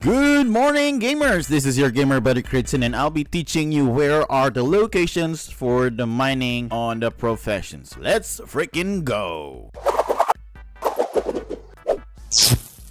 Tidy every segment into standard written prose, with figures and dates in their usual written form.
Good morning, gamers! This is your gamer buddy Cridzon, and I'll be teaching you where are the locations for the mining on the professions. Let's freaking go!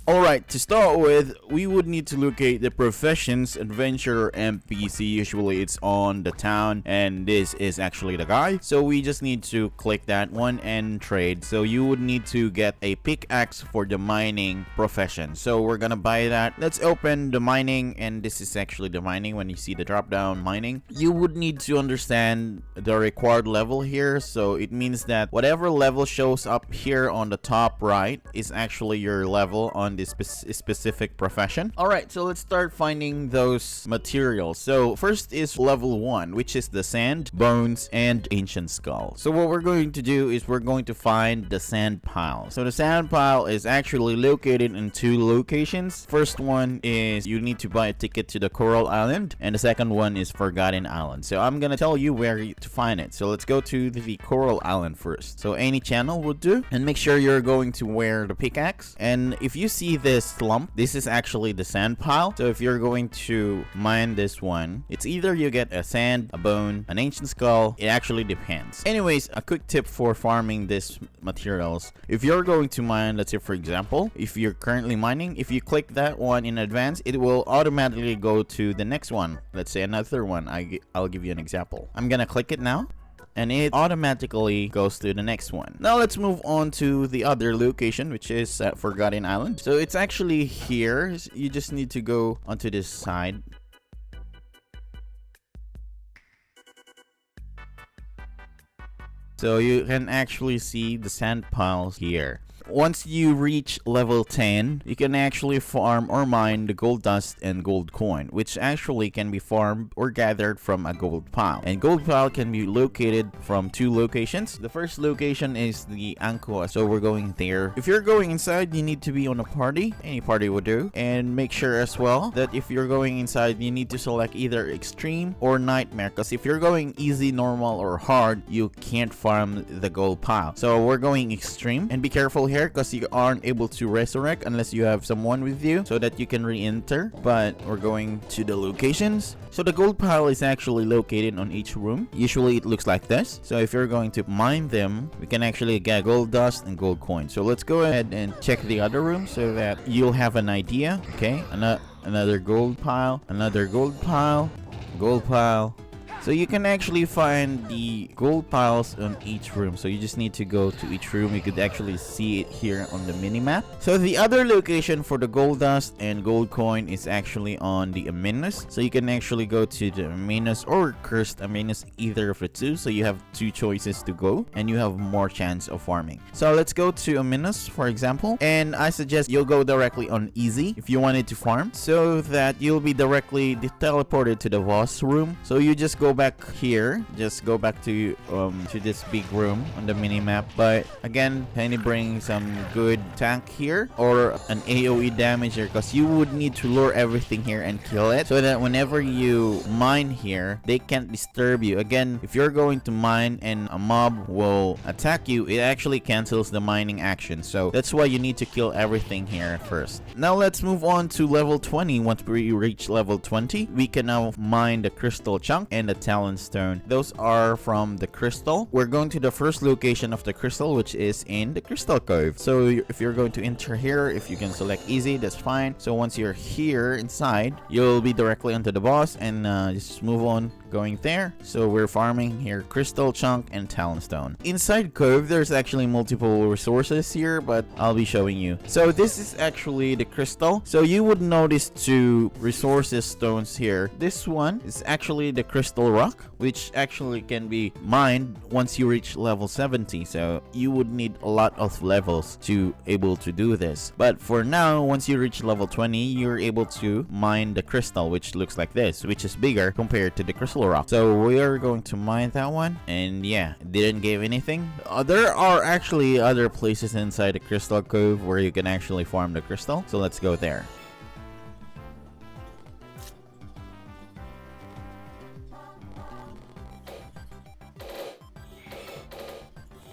Alright, to start with, we would need to locate the professions adventurer NPC. Usually it's on the town, and this is actually the guy. So we just need to click that one and trade. So you would need to get a pickaxe for the mining profession. So we're gonna buy that. Let's open the mining, and this is actually the mining. When you see the drop down mining, you would need to understand the required level here. So it means that whatever level shows up here on the top right is actually your level on this specific profession. Alright, so let's start finding those materials. So first is level 1, which is the sand, bones, and ancient skull. So what we're going to do is we're going to find the sand pile. So the sand pile is actually located in two locations. First one is you need to buy a ticket to the Coral Island, and the second one is Forgotten Island. So I'm gonna tell you where to find it. So let's go to the Coral Island first. So any channel would do, and make sure you're going to wear the pickaxe. And if you see this lump, this is actually the sand pile. So if you're going to mine this one, it's either you get a sand, a bone, an ancient skull. It actually depends. Anyways, a quick tip for farming this materials: if you're going to mine, let's say for example, if you're currently mining, if you click that one in advance, it will automatically go to the next one. Let's say another one. I'll give you an example. I'm gonna click it now, and it automatically goes to the next one. Now let's move on to the other location, which is Forgotten Island. So it's actually here. You just need to go onto this side. So you can actually see the sand piles here. Once you reach level 10, you can actually farm or mine the gold dust and gold coin, which actually can be farmed or gathered from a gold pile. And gold pile can be located from two locations. The first location is the Ankoa, so we're going there. If you're going inside, you need to be on a party. Any party will do. And make sure as well that if you're going inside, you need to select either extreme or nightmare, because if you're going easy, normal, or hard, you can't farm the gold pile. So we're going extreme, and be careful here because you aren't able to resurrect unless you have someone with you so that you can re-enter. But we're going to the locations. So the gold pile is actually located on each room. Usually it looks like this. So if you're going to mine them, we can actually get gold dust and gold coin. So let's go ahead and check the other room so that you'll have an idea. Okay, another gold pile, another gold pile, gold pile. So you can actually find the gold piles on each room. So you just need to go to each room. You could actually see it here on the mini-map. So the other location for the gold dust and gold coin is actually on the Aminus. So you can actually go to the Aminus or Cursed Aminus, either of the two. So you have two choices to go, and you have more chance of farming. So let's go to Aminus, for example. And I suggest you'll go directly on easy if you wanted to farm, so that you'll be directly teleported to the boss room. So you just go back here, just go back to this big room on the mini map. But again, can you bring some good tank here or an AoE damager, because you would need to lure everything here and kill it, so that whenever you mine here, they can't disturb you. Again, if you're going to mine and a mob will attack you, it actually cancels the mining action. So that's why you need to kill everything here first. Now let's move on to level 20. Once we reach level 20, we can now mine the crystal chunk and the talent stone. Those are from the crystal. We're going to the first location of the crystal, which is in the crystal cove. So if you're going to enter here, if you can select easy, that's fine. So once you're here inside, you'll be directly onto the boss, and just move on going there. So we're farming here crystal chunk and talent stone. Inside cove, there's actually multiple resources here, but I'll be showing you. So this is actually the crystal. So you would notice two resources stones here. This one is actually the crystal rock, which actually can be mined once you reach level 70. So you would need a lot of levels to able to do this. But for now, once you reach level 20, you're able to mine the crystal, which looks like this, which is bigger compared to the crystal rock. So we are going to mine that one, and yeah, it didn't give anything. There are actually other places inside the crystal cove where you can actually farm the crystal. So let's go there.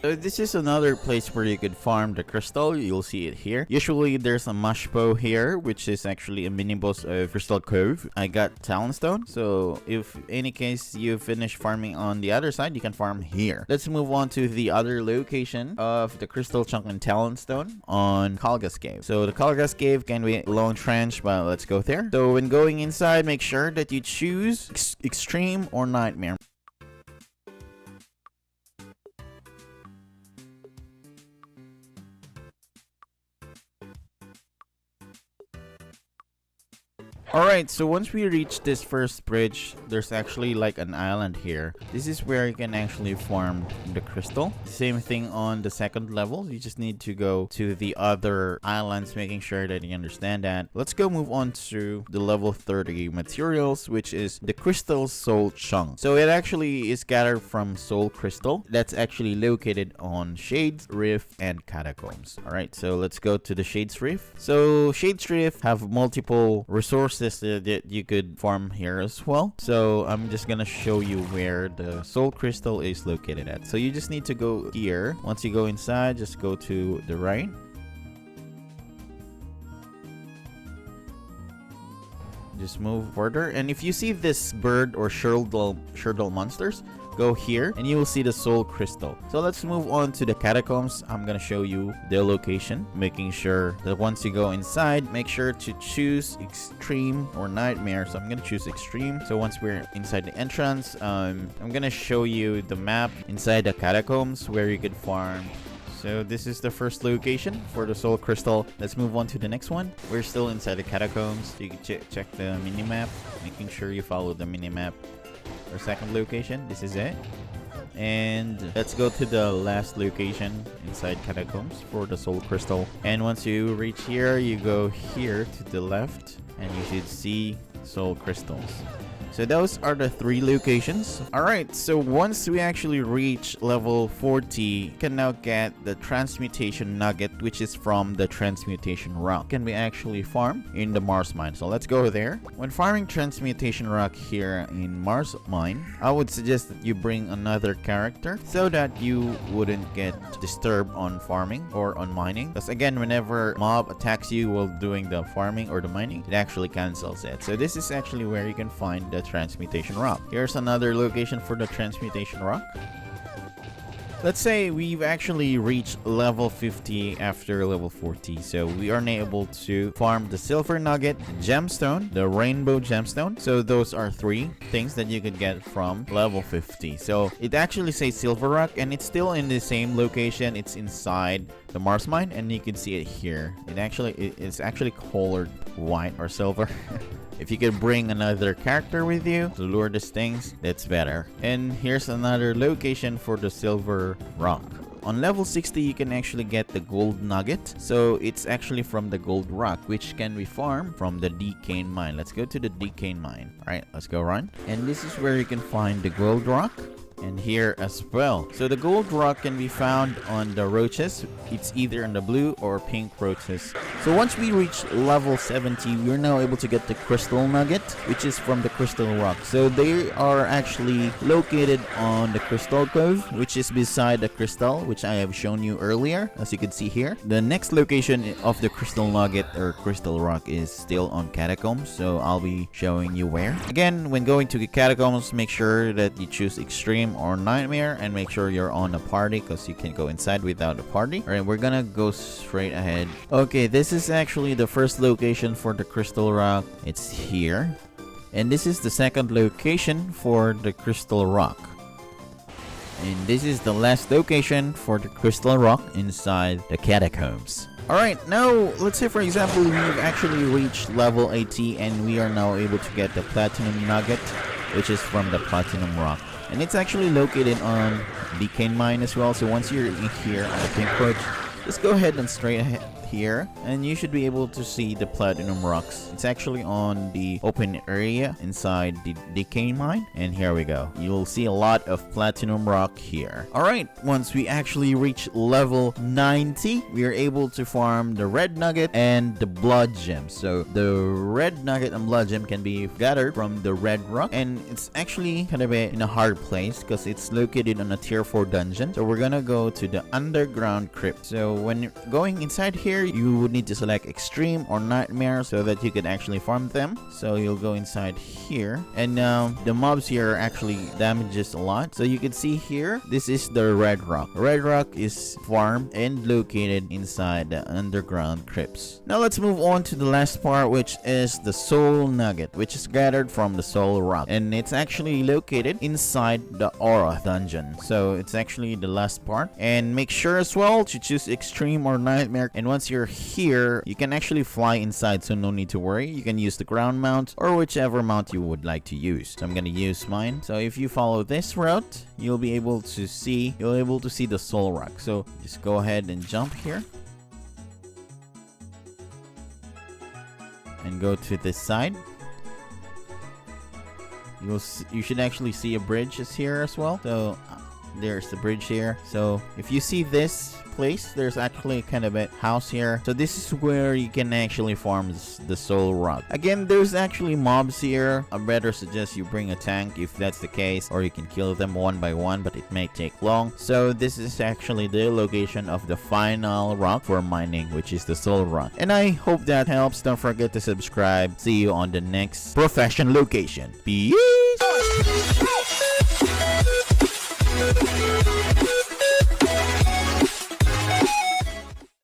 So this is another place where you could farm the crystal. You'll see it here. Usually there's a mush bow here, which is actually a mini boss of Crystal Cove. I got Talonstone, so if any case you finish farming on the other side, you can farm here. Let's move on to the other location of the Crystal Chunk and Talonstone on Kalga's Cave. So the Kalga's Cave can be a long trench, but let's go there. So when going inside, make sure that you choose Extreme or Nightmare. Alright, so once we reach this first bridge, there's actually like an island here. This is where you can actually farm the crystal. Same thing on the second level. You just need to go to the other islands, making sure that you understand that. Let's go move on to the level 30 materials, which is the Crystal Soul Chunk. So it actually is gathered from Soul Crystal. That's actually located on Shades, Rift, and Catacombs. Alright, so let's go to the Shades Rift. So Shades Rift have multiple resources that you could farm here as well. So I'm just gonna show you where the soul crystal is located at. So you just need to go here. Once you go inside, just go to the right. Just move further, and if you see this bird or Shurdle monsters, go here and you will see the soul crystal. So let's move on to the catacombs. I'm gonna show you the location, making sure that once you go inside, make sure to choose extreme or nightmare. So I'm gonna choose extreme. So once we're inside the entrance, I'm gonna show you the map inside the catacombs where you could farm. So this is the first location for the soul crystal. Let's move on to the next one. We're still inside the catacombs. You can check the minimap, making sure you follow the minimap. Our second location, this is it. And let's go to the last location inside catacombs for the soul crystal. And once you reach here, you go here to the left and you should see soul crystals. So those are the 3 locations. Alright, so once we actually reach level 40, you can now get the Transmutation Nugget, which is from the Transmutation Rock. Can be actually farmed in the Mars Mine. So let's go there. When farming Transmutation Rock here in Mars Mine, I would suggest that you bring another character so that you wouldn't get disturbed on farming or on mining. Because again, whenever mob attacks you while doing the farming or the mining, it actually cancels it. So this is actually where you can find the Transmutation Rock. Here's another location for the Transmutation Rock. Let's say we've actually reached level 50 after level 40. So we are able to farm the Silver Nugget, the Gemstone, the Rainbow Gemstone. So those are 3 things that you could get from level 50. So it actually says Silver Rock and it's still in the same location. It's inside the Mars Mine and you can see it here. It's actually colored white or silver. If you could bring another character with you to lure these things, that's better. And here's another location for the Silver Rock. On level 60, you can actually get the Gold Nugget. So it's actually from the Gold Rock, which can be farmed from the Decane Mine. Let's go to the Decane Mine. Alright, let's go run. And this is where you can find the Gold Rock. And here as well. So the gold rock can be found on the roaches. It's either on the blue or pink roaches. So once we reach level 70, we're now able to get the crystal nugget, which is from the crystal rock. So they are actually located on the crystal cove, which is beside the crystal, which I have shown you earlier, as you can see here. The next location of the crystal nugget or crystal rock is still on catacombs, so I'll be showing you where. Again, when going to the catacombs, make sure that you choose extreme or nightmare and make sure you're on a party, because you can't go inside without a party. Alright, we're gonna go straight ahead. Okay, this is actually the first location for the crystal rock. It's here. And this is the second location for the crystal rock. And this is the last location for the crystal rock inside the catacombs. Alright, now let's say for example we've actually reached level 80 and we are now able to get the platinum nugget, which is from the platinum rock. And it's actually located on Decane Mine as well. So once you're in here on the Timecode, just go ahead and straight ahead here, and you should be able to see the platinum rocks. It's actually on the open area inside the decay mine, and here we go. You'll see a lot of platinum rock here. Alright, once we actually reach level 90, we are able to farm the red nugget and the blood gem. So the red nugget and blood gem can be gathered from the red rock, and it's actually kind of in a hard place because it's located on a tier 4 dungeon. So we're gonna go to the underground crypt. So when going inside here, you would need to select extreme or nightmare so that you can actually farm them. So you'll go inside here, and the mobs here are actually damages a lot. So you can see here, this is the red rock. Red rock is farmed and located inside the underground crypts. Now let's move on to the last part, which is the soul nugget, which is gathered from the soul rock, and it's actually located inside the aura dungeon. So it's actually the last part, and make sure as well to choose extreme or nightmare. And once you're here, you can actually fly inside, so no need to worry. You can use the ground mount or whichever mount you would like to use. So I'm gonna use mine. So if you follow this route, you'll be able to see the soul rock. So just go ahead and jump here and go to this side. You should actually see a bridge is here as well. So there's the bridge here. So if you see this place, there's actually kind of a house here. So this is where you can actually farm the soul rock. Again, there's actually mobs here. I better suggest you bring a tank if that's the case, or you can kill them one by one, but it may take long. So this is actually the location of the final rock for mining, which is the soul rock. And I hope that helps. Don't forget to subscribe. See you on the next profession location. Peace.